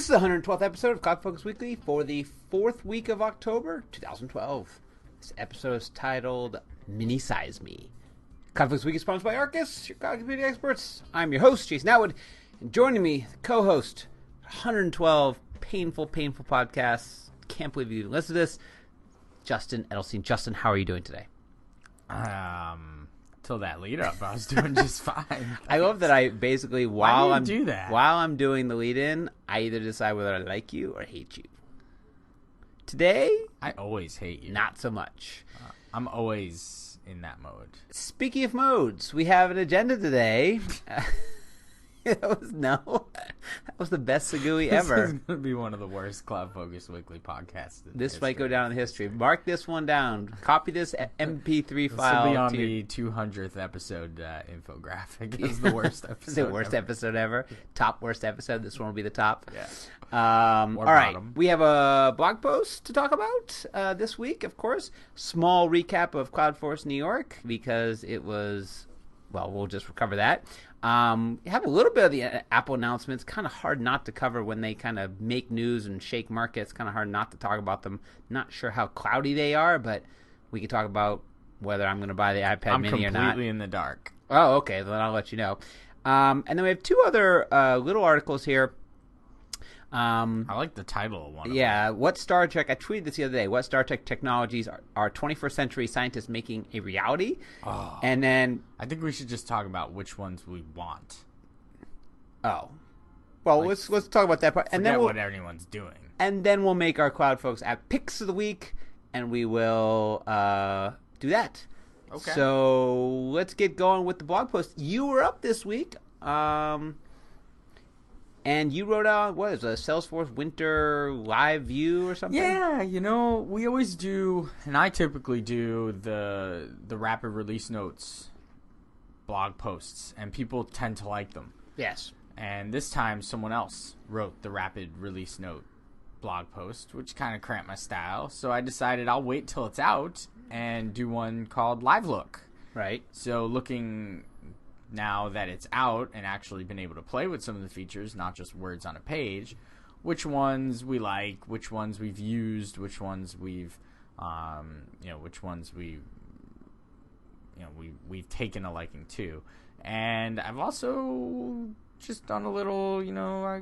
This is the 112th episode of CloudFocus Weekly for the 4th week of October, 2012. This episode is titled Mini-Size Me. CloudFocus Weekly is sponsored by Arkus, your cloud computing experts. I'm your host, Jason Atwood, and joining me, the co-host, 112 painful podcasts. Can't believe you even listened to this. Justin Edelstein. Justin, how are you doing today? Till that lead up, I was doing just fine. I love that I basically, while I'm do that? While I'm doing the lead in, I either decide whether I like you or hate you. Today, I always hate you. not so much. I'm always in that mode. Speaking of modes, we have an agenda today. That was the best Segui ever. This is going to be one of the worst CloudFocus Weekly podcasts. This might go down in history. Mark this one down. Copy this MP3 file. This will be on the 200th episode infographic. It's the worst episode. The worst episode ever. Top worst episode. This one will be the top. Yeah. All right. We have a blog post to talk about this week, of course. Small recap of CloudForce New York because it was, well, we'll just cover that. Have a little bit of the Apple announcements. Kind of hard not to cover when they kind of make news and shake markets. Kind of hard not to talk about them. Not sure how cloudy they are, but we can talk about whether I'm going to buy the iPad Mini or not. I'm completely in the dark. Oh, okay. Then I'll let you know. And then we have two other little articles here. I like the title of one of them. Yeah, what Star Trek, I tweeted this the other day, what Star Trek technologies are 21st century scientists making a reality? Oh, and then... I think we should just talk about which ones we want. Oh. Well, Like, let's talk about that part. And then what anyone's doing. And then we'll make our CloudFocus app picks of the week, and we will do that. Okay. So let's get going with the blog post. You were up this week. And you wrote out, what is it, a Salesforce Winter Live View or something? Yeah, we always do, and I typically do the rapid release notes blog posts, and people tend to like them. Yes. And this time, someone else wrote the rapid release note blog post, which kind of cramped my style. So I decided I'll wait till it's out and do one called Live Look. Right. So looking... now that it's out and actually been able to play with some of the features, not just words on a page, which ones we like, which ones we've used, which ones we've we've taken a liking to. And I've also just done a little, I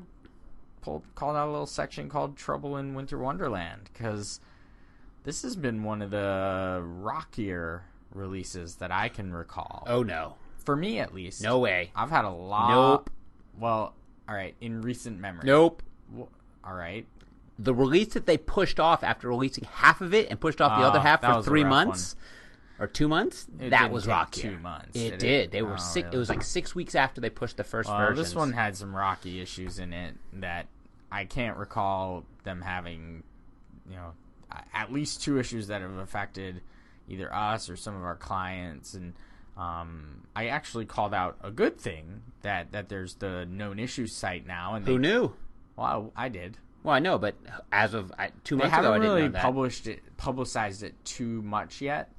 called out a little section called Trouble in Winter Wonderland, because this has been one of the rockier releases that I can recall. Oh, no. For me, at least. No way. I've had a lot. Nope. Well, all right. In recent memory. Nope. Well, all right. The release that they pushed off after releasing half of it and pushed off the other half for 3 months or 2 months, that was rocky. 2 months. It did. They were sick. Really? It was like 6 weeks after they pushed the first version. This one had some rocky issues in it that I can't recall them having, at least 2 issues that have affected either us or some of our clients. And I actually called out a good thing that there's the known issues site now. And who knew? Well, I did. Well, I know, but as of 2 months ago, I didn't know that. They haven't really publicized it too much yet.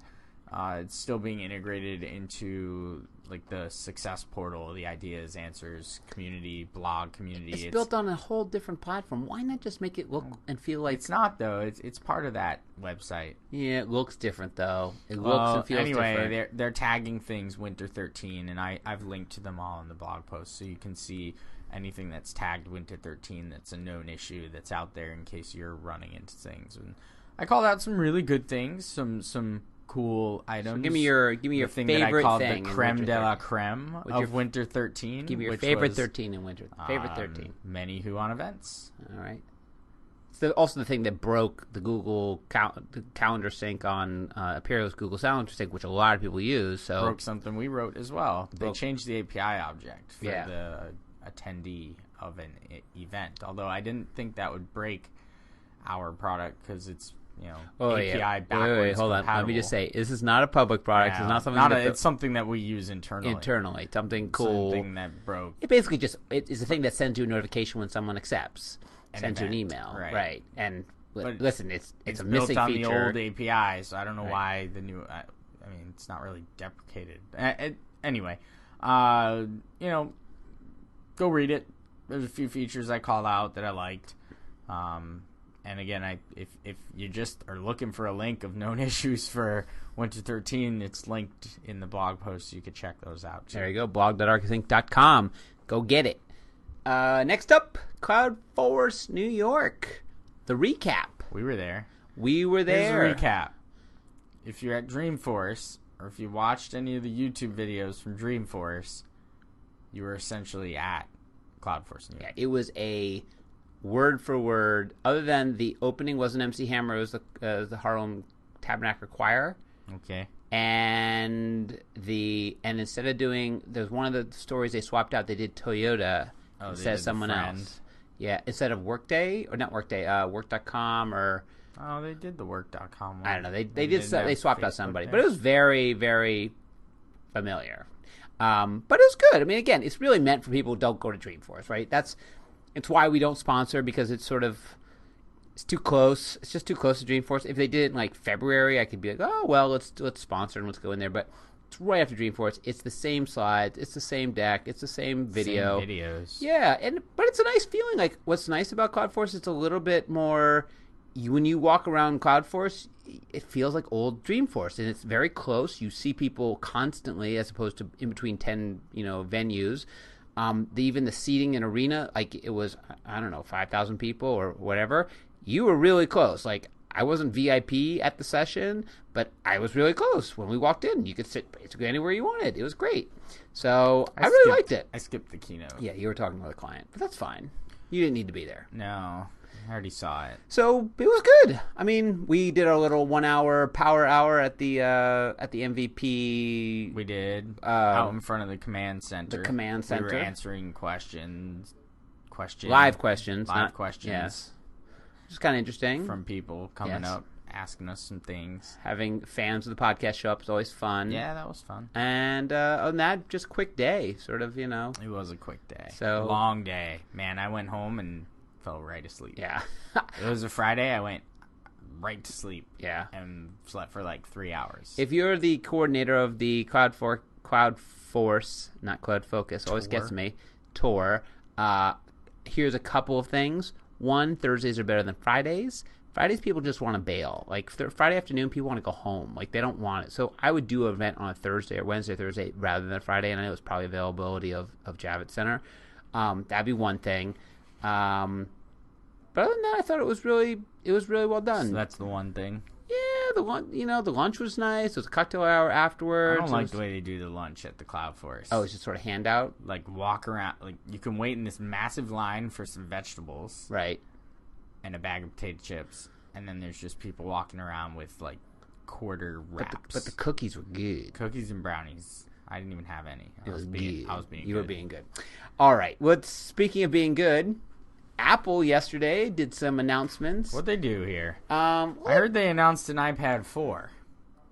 It's still being integrated into like the success portal, the ideas, answers, community, blog community. It's built on a whole different platform. Why not just make it look and feel like... It's not, though. It's part of that website. Yeah, it looks different, though. It looks and feels different. Anyway, they're tagging things Winter 13, and I've linked to them all in the blog post, so you can see anything that's tagged Winter 13 that's a known issue that's out there in case you're running into things. And I called out some really good things, some cool items. So give me your thing favorite that I called thing the creme de la creme of Winter 13. Give me your favorite 13 in Winter. Favorite 13. Many Who on events. All right. It's also the thing that broke the Google calendar sync on Imperial's Google Calendar sync, which a lot of people use. So broke something we wrote as well. They changed the API object for the attendee of an event. Although I didn't think that would break our product because it's API backwards. Wait, hold on. Let me just say, this is not a public product. It's not something. It's something that we use internally. Something cool. Something that broke. It basically it's a thing that sends you a notification when someone accepts. Sends you an email, right? And listen, it's a missing built on feature. the old API, so I don't know why the new. I mean, it's not really deprecated. Anyway, go read it. there's a few features I called out that I liked. And again, if you just are looking for a link of known issues for Winter 13, it's linked in the blog post, so you could check those out too. There you go, blog.arkusinc.com. Go get it. Next up, CloudForce New York. The recap. We were there. Here's the recap. If you're at Dreamforce, or if you watched any of the YouTube videos from Dreamforce, you were essentially at CloudForce New York. Yeah, it was a word for word. Other than the opening wasn't MC Hammer, it was the Harlem Tabernacle Choir. Okay. And instead of doing, there's one of the stories they swapped out. They did Toyota instead of someone else. Yeah, instead of Workday or not Workday, Work.com or. Oh, they did the Work.com one. I don't know. They swapped out somebody, but it was very, very familiar. But it was good. I mean, again, it's really meant for people who don't go to Dreamforce, right? It's why we don't sponsor, because it's too close. It's just too close to Dreamforce. If they did it in like February, I could be like, oh well, let's sponsor and let's go in there. But it's right after Dreamforce. It's the same slides. It's the same deck. It's the same video. Same videos. Yeah, but it's a nice feeling. Like, what's nice about CloudForce, it's a little bit more. When you walk around CloudForce, it feels like old Dreamforce, and it's very close. You see people constantly, as opposed to in between 10 venues. Even the seating in arena, like it was, I don't know, 5,000 people or whatever. You were really close. Like, I wasn't VIP at the session, but I was really close. When we walked in, you could sit basically anywhere you wanted. It was great. So I really liked it. I skipped the keynote. Yeah, you were talking to the client, but that's fine. You didn't need to be there. No, I already saw it. So it was good. I mean, we did our little 1 hour power hour at the MVP. We did out in front of the command center. The command center. We were answering questions. Live questions. Yes. Which is kind of interesting. From people coming up, asking us some things. Having fans of the podcast show up is always fun. Yeah, that was fun. And other than that, just a quick day, sort of, It was a quick day. So long day. Man, I went home and fell right asleep. Yeah. It was a Friday. I went right to sleep. Yeah. And slept for like 3 hours. If you're the coordinator of the CloudForce, not CloudFocus, always gets me, tour, here's a couple of things. One, Thursdays are better than Fridays. Fridays, people just want to bail. Like, Friday afternoon, people want to go home. Like, they don't want it. So I would do an event on a Thursday or Wednesday, Thursday, rather than a Friday. And I know it's probably availability of Javits Center. That'd be one thing. But other than that, I thought it was really well done. So that's the one thing. Yeah, the lunch was nice. There was a cocktail hour afterwards. I don't like the way they do the lunch at the CloudForce. Oh, it's just sort of handout? Like, walk around. Like, you can wait in this massive line for some vegetables. Right. And a bag of potato chips. And then there's just people walking around with, like, quarter wraps. But the cookies were good. Cookies and brownies. I didn't even have any. I was being good. You were being good. All right. Well, speaking of being good, Apple yesterday did some announcements. What'd they do here? I heard they announced an iPad 4.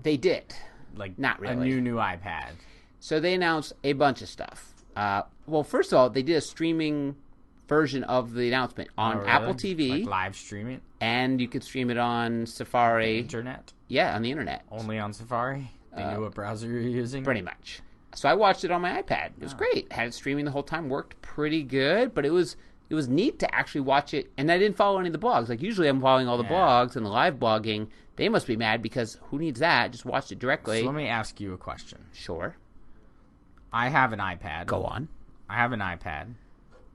They did. Like, not really. A new iPad. So they announced a bunch of stuff. Well, first of all, they did a streaming version of the announcement on really? Apple TV. Like live stream it? And you could stream it on Safari. The internet? Yeah, on the internet. Only on Safari? They knew what browser you're using? Pretty much. So I watched it on my iPad. It was great. Had it streaming the whole time. Worked pretty good, but it was neat to actually watch it. And I didn't follow any of the blogs. Like, usually I'm following all the blogs and the live blogging. They must be mad because who needs that? Just watched it directly. So let me ask you a question. Sure. I have an iPad. Go on. I have an iPad.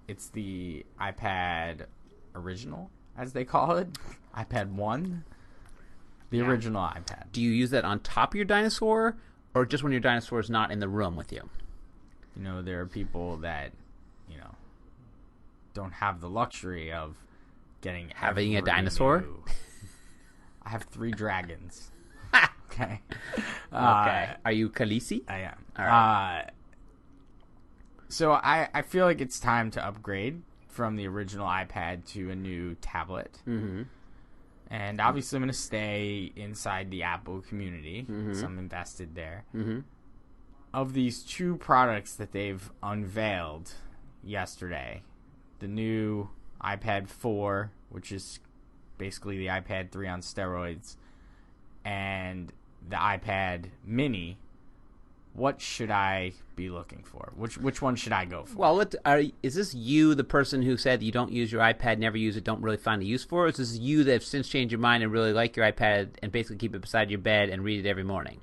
It's the iPad original, as they call it. iPad 1. The original iPad. Do you use that on top of your dinosaur, or just when your dinosaur is not in the room with you? There are people that, don't have the luxury of having a dinosaur. I have 3 dragons. Okay. Okay. Are you Khaleesi? I am. All right. So I feel like it's time to upgrade from the original iPad to a new tablet. Mm-hmm. And obviously I'm going to stay inside the Apple community. Mm-hmm. So I'm invested there. Mm-hmm. Of these 2 products that they've unveiled yesterday, the new iPad 4, which is basically the iPad 3 on steroids, and the iPad mini, what should I be looking for? Which one should I go for? Well, is this you, the person who said you don't use your iPad, never use it, don't really find a use for it? Or is this you that have since changed your mind and really like your iPad and basically keep it beside your bed and read it every morning?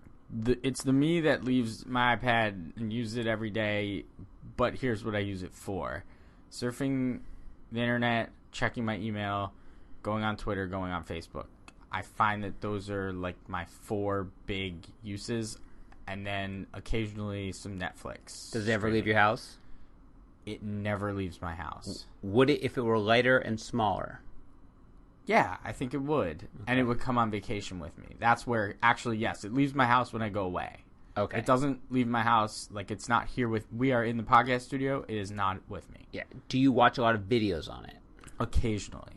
It's the me that leaves my iPad and uses it every day, but here's what I use it for. Surfing the internet, checking my email, going on Twitter, going on Facebook. I find that those are like my 4 big uses, and then occasionally some Netflix. Does it ever leave your house? It never leaves my house. Would it if it were lighter and smaller? Yeah, I think it would. Okay. And it would come on vacation with me. That's where, actually, yes, it leaves my house when I go away. Okay. It doesn't leave my house, like it's not here with, we are in the podcast studio, it is not with me. Yeah. Do you watch a lot of videos on it? Occasionally.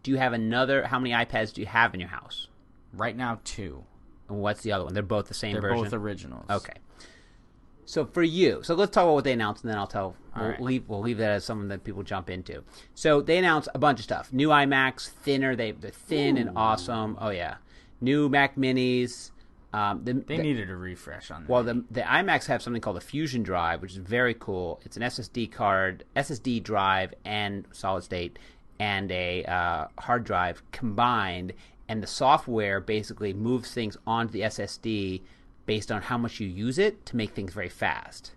Do you have how many iPads do you have in your house? Right now, 2. And what's the other one? They're both the same version? They're both originals. Okay. So for you, let's talk about what they announced, and then we'll leave that as something that people jump into. So they announced a bunch of stuff. New iMacs, thinner. They're thin and awesome. Oh yeah. New Mac Minis. They needed a refresh on that. Well, the iMacs have something called a Fusion drive, which is very cool. It's an SSD drive, and solid state, and a hard drive combined, and the software basically moves things onto the SSD based on how much you use it to make things very fast.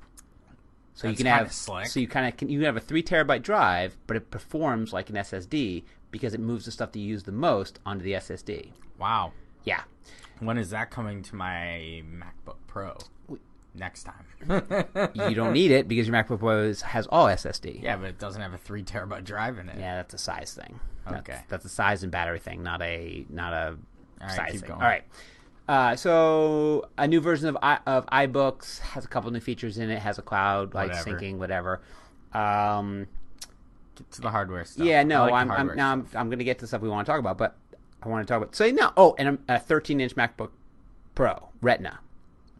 So That's you can have slick. So you can have a 3 terabyte drive, but it performs like an SSD because it moves the stuff that you use the most onto the SSD. Wow. Yeah. When is that coming to my MacBook Pro? Next time. You don't need it because your MacBook Pro has all SSD. Yeah, but it doesn't have a 3 terabyte drive in it. Yeah, that's a size thing. Okay. That's a size and battery thing, not a size keep thing. going. All right. So a new version of Ibooks has a couple new features in it. Has a cloud like syncing, whatever. Get to the hardware stuff. Yeah, no, I'm going to get to stuff we want to talk about, but I want to talk about. So no, oh, and a 13-inch MacBook Pro Retina.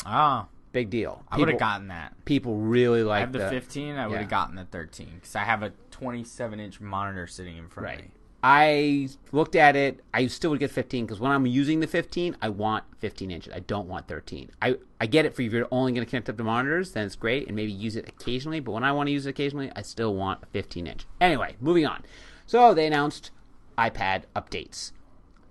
Ah, big deal. I would have gotten that. People really like. I have the 15. I would have gotten the 13 because I have a 27-inch monitor sitting in front of me. I looked at it. I still would get 15 because when I'm using the 15, I want 15 inches. I don't want 13. I get it for if you're only going to connect up to monitors, then it's great and maybe use it occasionally. But when I want to use it occasionally, I still want a 15 inch. Anyway, moving on. So they announced iPad updates.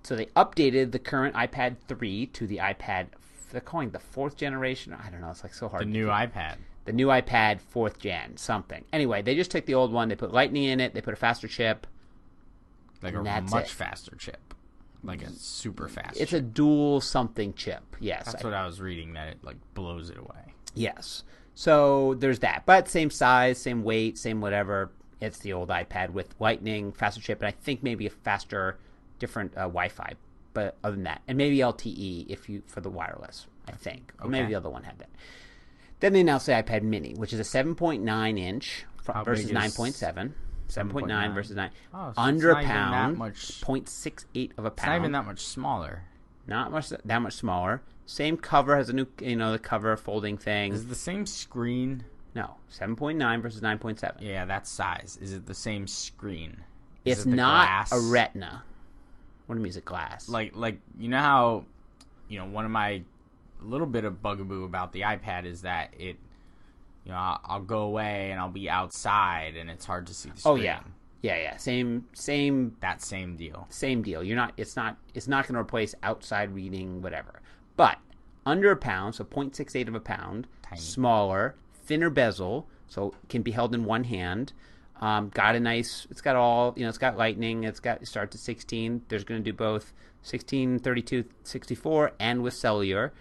So they updated the current iPad 3 to the iPad. They're calling it the 4th generation. I don't know. It's like so hard. The new iPad. The new iPad 4th gen something. Anyway, they just took the old one. They put Lightning in it. They put a faster chip. Like a much faster chip. Like a super fast It's a dual something chip. Yes. That's what I was reading, that it like blows it away. Yes. So there's that. But same size, same weight, same whatever. It's the old iPad with Lightning, faster chip, and I think maybe a faster, different Wi-Fi. But other than that. And maybe LTE for the wireless, I think. Or maybe the other one had that. Then they announced the iPad mini, which is a 7.9 inch versus 9.7. 7.9 versus 9. Oh, so under a pound. 0.68 of a pound. It's not even that much smaller. Not that much smaller. Same cover, has a new, the cover folding thing. Is it the same screen? No. 7.9 versus 9.7. Yeah, that size. Is it the same screen? It's not glass? A Retina. What do you mean, is it glass? Like you know how, one of my little bit of bugaboo about the iPad is that it, I'll go away and I'll be outside and it's hard to see the screen. Oh yeah. Yeah. Same. That same deal. Same deal. It's not going to replace outside reading, whatever. But under a pound, so 0.68 of a pound, tiny, smaller, thinner bezel, so it can be held in one hand. Got a nice. It's got all. It's got Lightning. It starts at 16. There's going to do both 16, 32, 64, and with cellular.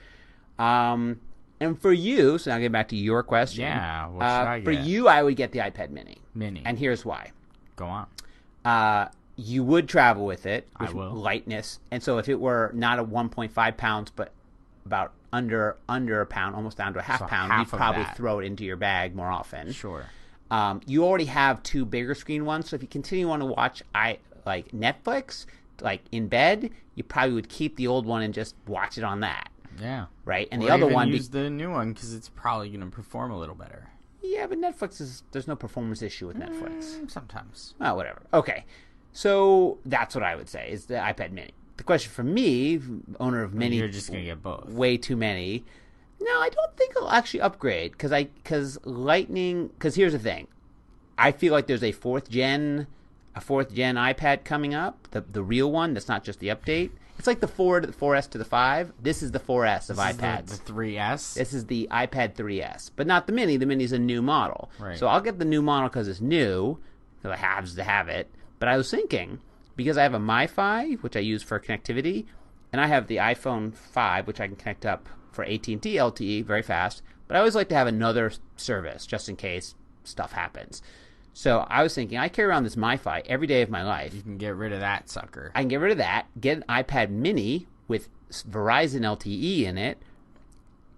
And for you, so now get back to your question. Yeah, what should I get? For you, I would get the iPad Mini. And here's why. Go on. You would travel with it. I will. Lightness. And so if it were not a 1.5 pounds, but about under a pound, almost down to a half pound, you'd probably throw it into your bag more often. Sure. You already have 2 bigger screen ones, so if you continue want to watch like Netflix, like in bed, you probably would keep the old one and just watch it on that. Yeah. Right? And the other one... use the new one because it's probably going to perform a little better. Yeah, but there's no performance issue with Netflix. Sometimes. Oh, whatever. Okay. So that's what I would say is the iPad Mini. The question for me, owner of many... You're just going to get both. Way too many. No, I don't think it'll actually upgrade because Lightning. Because here's the thing, I feel like there's a fourth gen iPad coming up, the real one that's not just the update. It's like the 4S to the 5. This is the 4S of iPads. The 3S? This is the iPad 3S, but not the Mini. The Mini's a new model. Right. So I'll get the new model because it's new, because I have to have it. But I was thinking, because I have a MiFi, which I use for connectivity, and I have the iPhone 5, which I can connect up for AT&T LTE very fast, but I always like to have another service just in case stuff happens. So I was thinking, I carry around this MiFi every day of my life. You can get rid of that sucker. I can get rid of that, get an iPad mini with Verizon LTE in it,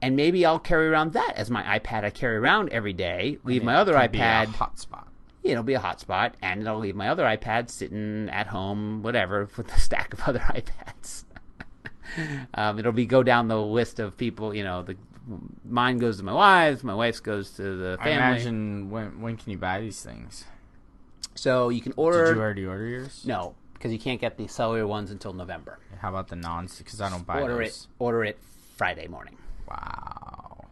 and maybe I'll carry around that as my iPad I carry around every day. Leave my other iPad. Be a hotspot. It'll be a hotspot, and it'll leave my other iPad sitting at home, whatever, with a stack of other iPads. It'll go down the list of people, mine goes to my wife's goes to the family. I imagine, when can you buy these things? So you can order. Did you already order yours? No, because you can't get the cellular ones until November. How about the non? Because I don't buy those. Order it Friday morning. Wow.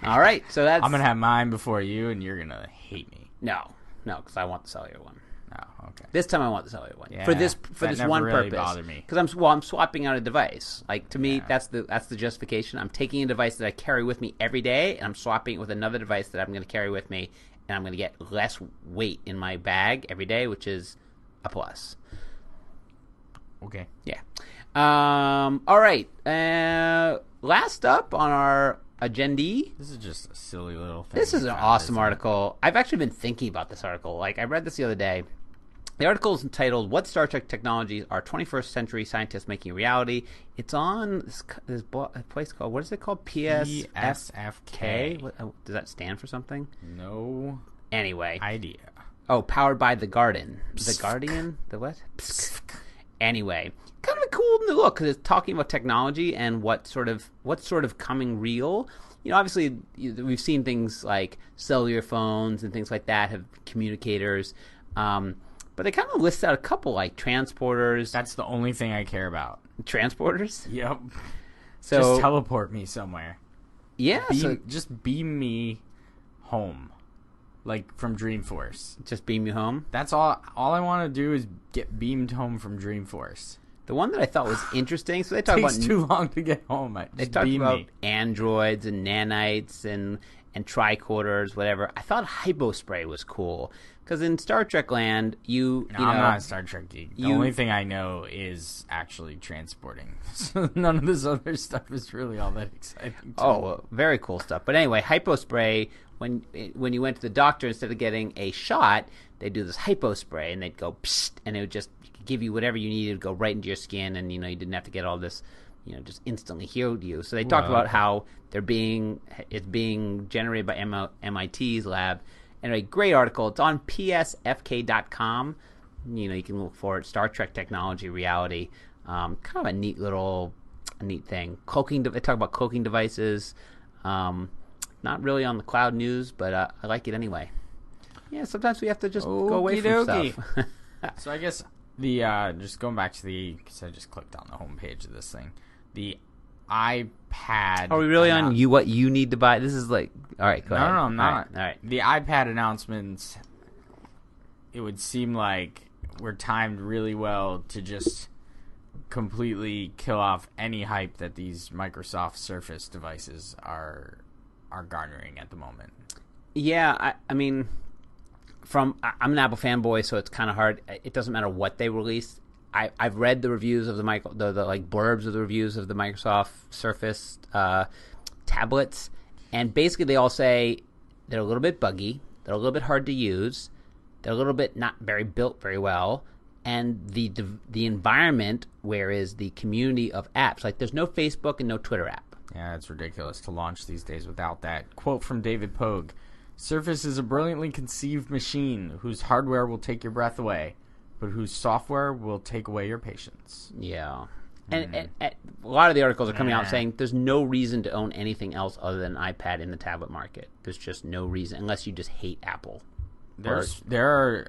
All right, so that's. I'm gonna have mine before you, and you're gonna hate me. No, because I want the cellular one. Oh, okay. This time I want the cellular one yeah, for this one really purpose. Bothered me. Because I'm swapping out a device. Like to me, that's the justification. I'm taking a device that I carry with me every day, and I'm swapping it with another device that I'm going to carry with me, and I'm going to get less weight in my bag every day, which is a plus. Okay. Yeah. All right. Last up on our agenda. This is just a silly little thing. This is an awesome article. I've actually been thinking about this article. Like, I read this the other day. The article is entitled, "What Star Trek Technologies Are 21st Century Scientists Making a Reality?" It's on this place called, what is it called? PSFK? Does that stand for something? No. Anyway. Idea. Oh, powered by The Garden. The Guardian? The what? Anyway. Kind of a cool new look because it's talking about technology and what's sort of coming real. Obviously, we've seen things like cellular phones and things like that have communicators. But they kind of list out a couple, like transporters. That's the only thing I care about. Transporters? Yep. So just teleport me somewhere. Yeah. Just beam me home. Like from Dreamforce. Just beam you home? That's all I want to do is get beamed home from Dreamforce. The one that I thought was interesting, so they talk Takes about... too long to get home. They talk about androids and nanites and tricorders, whatever. I thought hypospray was cool. Because in Star Trek land, I'm not a Star Trek geek. The only thing I know is actually transporting. So none of this other stuff is really all that exciting to me. Well, very cool stuff. But anyway, hypospray, when you went to the doctor, instead of getting a shot, they'd do this hypospray, and they'd go, psst, and it would just give you whatever you needed to go right into your skin, and, you didn't have to get all this, just instantly healed you. So they talked about how it's being generated by MIT's lab. Anyway, great article. It's on psfk.com. You can look for it. Star Trek Technology Reality. Kind of a neat thing. They talk about cloaking devices. Not really on the cloud news, but I like it anyway. Yeah, sometimes we have to just go away from stuff. So I guess just going back to because I just clicked on the homepage of this thing. The iPad. Are we really on what you need to buy? This is like, all right, go ahead. No, I'm not. All right. The iPad announcements, it would seem like were timed really well to just completely kill off any hype that these Microsoft Surface devices are garnering at the moment. Yeah, I mean, I'm an Apple fanboy, so it's kind of hard. It doesn't matter what they release. I've read the reviews of the like blurbs of the reviews of the Microsoft Surface tablets, and basically they all say they're a little bit buggy, they're a little bit hard to use, they're a little bit not built very well, and the environment where is the community of apps. Like, there's no Facebook and no Twitter app. Yeah, it's ridiculous to launch these days without that. Quote from David Pogue: "Surface is a brilliantly conceived machine whose hardware will take your breath away, but whose software will take away your patience." Yeah. And a lot of the articles are coming out saying there's no reason to own anything else other than an iPad in the tablet market. There's just no reason, unless you just hate Apple. I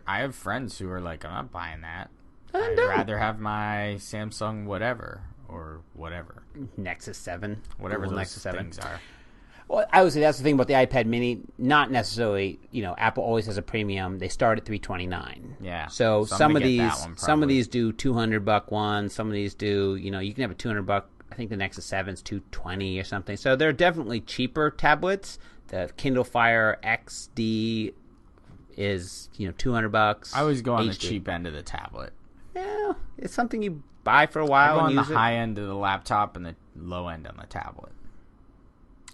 have friends who are like, I'm not buying that. I'd rather have my Samsung whatever or or whatever. Nexus 7. Whatever Google those Nexus 7. things are. Well, I would say that's the thing about the iPad Mini. Not necessarily, Apple always has a premium. They start at $329. Yeah. So I'm some gonna of get these, that one, some of probably. these do $200 ones. Some of these do, you can have a $200. I think the Nexus 7's $220 or something. So they're definitely cheaper tablets. The Kindle Fire XD is, $200. I always go on the HD. cheap end of the tablet. Yeah, it's something you buy for a I while go and on the use it. high end of the laptop and the low end on the tablet.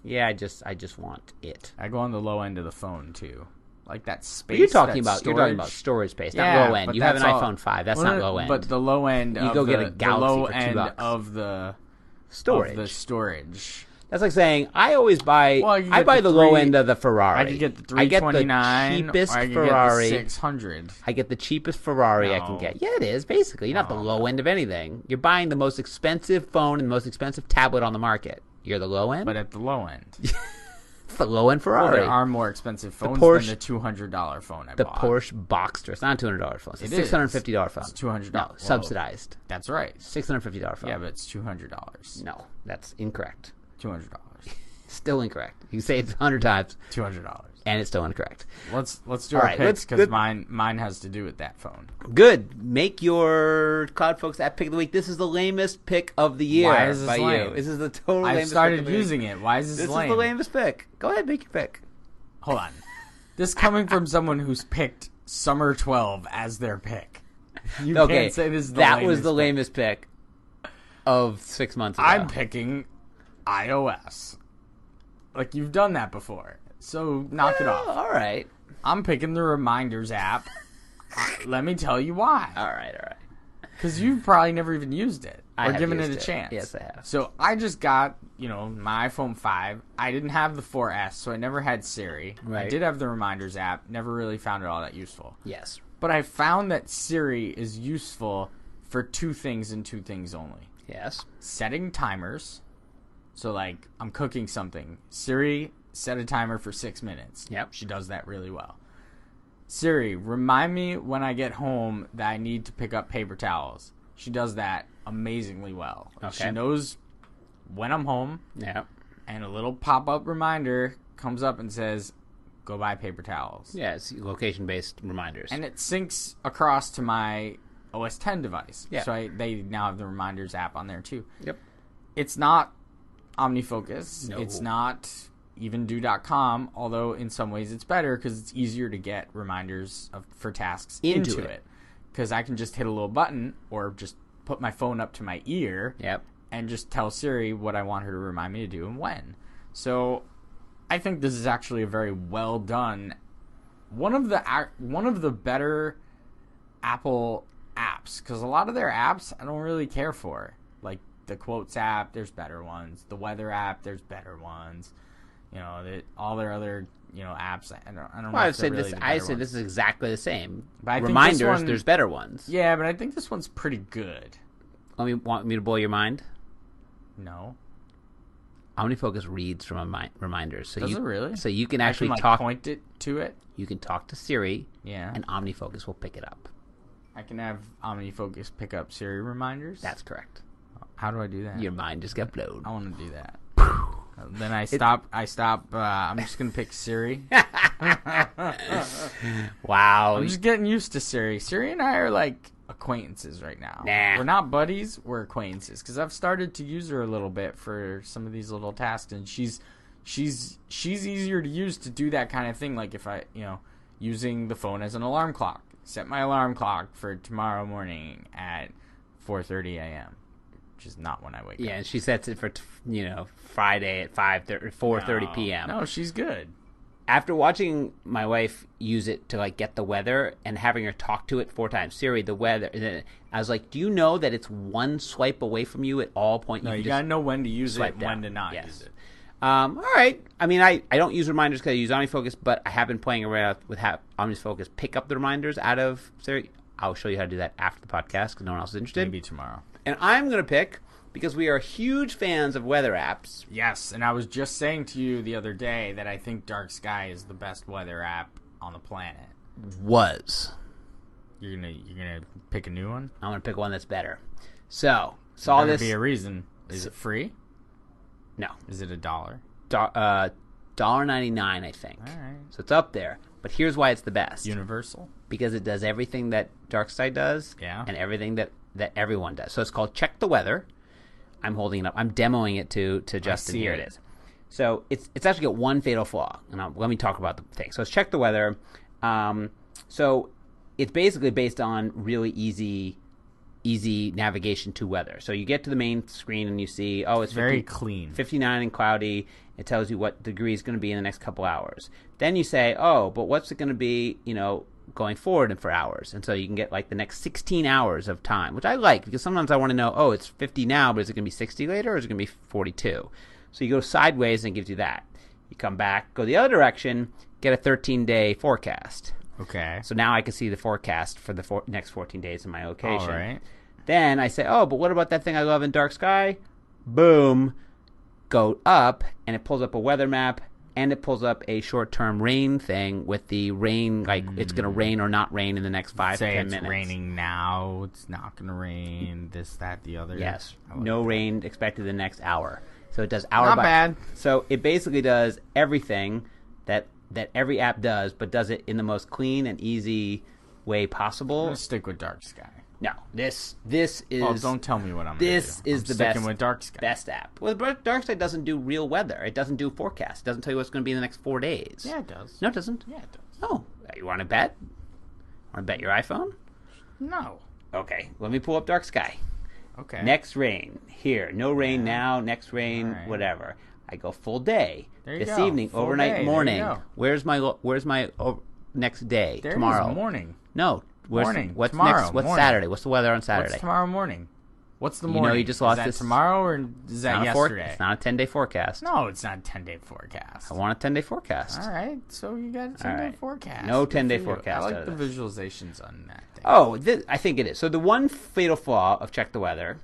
Yeah, I just want it. I go on the low end of the phone too, like that space. You're talking that about storage space, not Yeah, low end. but You have an that's all- iPhone 5. That's Well, not low end. But the low end, You of go the, get a Galaxy the low for end $2. of the storage. Of the storage. That's like saying I always buy. Well, you I get buy the the low three- end of the Ferrari. I could get the I get the 329, cheapest or I could Ferrari. get the 600. I get the cheapest Ferrari I can No. get. Yeah, it is basically. You're not the No. low end of anything. You're buying the most expensive phone and the most expensive tablet on the market. You're the low end. But at the low end, It's the low end well, Ferrari. there are more expensive phones Porsche- than the $200 phone I the bought. Porsche Boxster. It's not a $200 phone. It's a It is. $650 phone. It's $200. No, Whoa. subsidized. That's right. $650 phone. Yeah, but it's $200. No, that's incorrect. $200. Still incorrect. You say it 100 times, $200. and it's still incorrect. Let's do All our right, picks let's- because mine has to do with that phone. Good. Make your CloudFocus app pick of the week. This is the lamest pick of the year Why is this by lame? you. This is the total I lamest started pick of the using week. it. Why is this This lame? is the lamest pick. Go ahead, make your pick. Hold on. This coming from someone who's picked Summer 12 as their pick. You Okay, can't say this is the that lamest was the pick. lamest pick of 6 months ago. I'm picking iOS. Like, you've done that before. So, knock it Well, off. All right. I'm picking the Reminders app. Let me tell you why. All right. Because you've probably never even used it. I Or have given it used a it. chance. Yes, I have. So, I just got, my iPhone 5. I didn't have the 4S, so I never had Siri. Right. I did have the Reminders app. Never really found it all that useful. Yes. But I found that Siri is useful for two things and two things only. Yes. Setting timers. So, like, I'm cooking something. Siri, set a timer for 6 minutes. Yep. She does that really well. Siri, remind me when I get home that I need to pick up paper towels. She does that amazingly well. Okay. She knows when I'm home, Yeah. and a little pop-up reminder comes up and says, go buy paper towels. Yeah, it's location-based reminders. And it syncs across to my OS X device. Yeah. So they now have the Reminders app on there too. Yep. It's not OmniFocus. No. It's not even do.com, although in some ways it's better because it's easier to get reminders for tasks into it. Because I can just hit a little button or just put my phone up to my ear Yep. and just tell Siri what I want her to remind me to do and when. So I think this is actually a very well done, one of the better Apple apps, because a lot of their apps I don't really care for. Like the Quotes app, there's better ones. The Weather app, there's better ones. All their other apps. I don't know. Well, I if would say they're really this. the I better say ones. this is exactly the same. But I think Reminders, this one- there's better ones. Yeah, but I think this one's pretty good. Want me to blow your mind? No, OmniFocus reads from reminders. So does it really? So you can I actually can, like, talk. point it to it. You can talk to Siri, Yeah, and OmniFocus will pick it up. I can have OmniFocus pick up Siri reminders. That's correct. How do I do that? Your mind just got blown. I want to do that. Then I stop. I'm just gonna pick Siri. Wow. I'm just getting used to Siri. Siri and I are like acquaintances right now. Nah. We're not buddies. We're acquaintances because I've started to use her a little bit for some of these little tasks, and she's easier to use to do that kind of thing. Like if I using the phone as an alarm clock. Set my alarm clock for tomorrow morning at 4:30 a.m. Which is not when I wake up. Yeah, and she sets it for Friday at 4:30 p.m. No, she's good. After watching my wife use it to get the weather and having her talk to it 4 times, Siri, the weather, and then I was like, do you know that it's one swipe away from you at all points? No, you can gotta know when to use it swipe and when down. to not Yes. use it. All right. I mean, I don't use reminders because I use OmniFocus, but I have been playing around with OmniFocus pick up the reminders out of Siri. I'll show you how to do that after the podcast because no one else is interested. Maybe tomorrow. And I'm going to pick, because we are huge fans of weather apps. Yes, and I was just saying to you the other day that I think Dark Sky is the best weather app on the planet. Was. You're gonna pick a new one? I'm going to pick one that's better. So, saw Better this. be a reason. Is it free? No. Is it $1? $1.99, I think. All right. So it's up there. But here's why it's the best. Universal? Because it does everything that DarkSide does. Yeah. And everything that everyone does. So it's called Check the Weather. I'm holding it up. I'm demoing it to Justin. Here it is. So it's actually got one fatal flaw. And let me talk about the thing. So it's Check the Weather. So it's basically based on really easy navigation to weather. So you get to the main screen and you see, it's very clean. 59 and cloudy. It tells you what degree is going to be in the next couple hours. Then you say, but what's it going to be, going forward and for hours? And so you can get like the next 16 hours of time, which I like because sometimes I want to know, it's 50 now, but is it going to be 60 later or is it going to be 42? So you go sideways and it gives you that. You come back, go the other direction, get a 13-day forecast. Okay. So now I can see the forecast for the next 14 days in my location. All right. Then I say, but what about that thing I love in dark sky? Boom. Go up, and it pulls up a weather map, and it pulls up a short-term rain thing with the rain, like it's going to rain or not rain in the next 5 to 10 minutes. Say it's raining now, it's not going to rain, this, that, the other. Yes. No rain expected the next hour. So it does hour not by... bad. So it basically does everything that every app does, but does it in the most clean and easy way possible. I'm going to stick with dark sky. No, this is... Well, don't tell me what I'm going to do. This is the best, with dark sky. Best app. Well, DarkSide doesn't do real weather. It doesn't do forecasts. It doesn't tell you what's going to be in the next 4 days. Yeah, it does. No, it doesn't. Yeah, it does. Oh, you want to bet? Want to bet your iPhone? No. Okay, let me pull up dark sky. Okay. Next rain. Here. No rain now. Next rain. Right. Whatever. I go full day. This evening, full overnight, day. morning. Where's my next day? There tomorrow. Is morning. No. Morning. What's tomorrow, next? What's morning. Saturday? What's the weather on Saturday? What's tomorrow morning? What's the morning? You just lost is that this tomorrow or is that yesterday? It's not a 10-day forecast. No, it's not a 10-day forecast. I want a 10-day forecast. All right, so you got a 10-day forecast. No 10-day forecast. I like the visualizations on that thing. Oh, I think it is. So the one fatal flaw of Check the Weather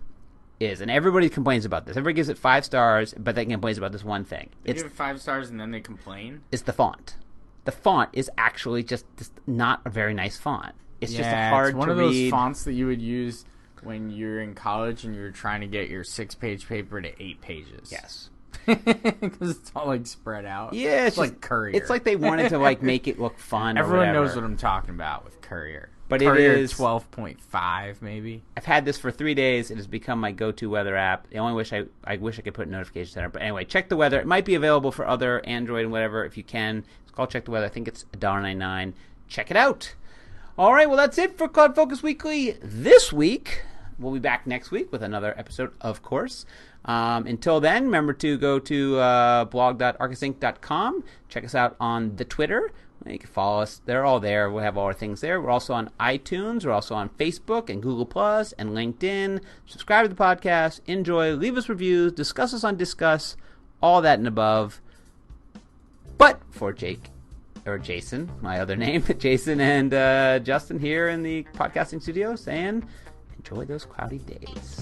is, and everybody complains about this. Everybody gives it 5 stars, but they complains about this one thing. They give it 5 stars and then they complain? It's the font. The font is actually just not a very nice font. It's just hard to read. It's one of those fonts that you would use when you're in college and you're trying to get your 6-page paper to 8 pages. Yes. Because it's all like spread out. Yeah, it's like Courier. It's like they wanted to like make it look fun. Everyone knows what I'm talking about with Courier. But Courier it is 12.5 maybe. I've had this for 3 days. It has become my go-to weather app. I wish I could put notifications center. But anyway, Check the Weather. It might be available for other Android and whatever if you can. It's called Check the Weather. I think it's $1.99. Check it out. All right, well, that's it for CloudFocus Weekly this week. We'll be back next week with another episode, of course. Until then, remember to go to blog.arkusinc.com. Check us out on the Twitter. You can follow us. They're all there. We'll have all our things there. We're also on iTunes. We're also on Facebook and Google Plus and LinkedIn. Subscribe to the podcast. Enjoy. Leave us reviews. Discuss us on Discuss. All that and above. But for Jason, my other name, Jason and Justin here in the podcasting studio saying, enjoy those cloudy days.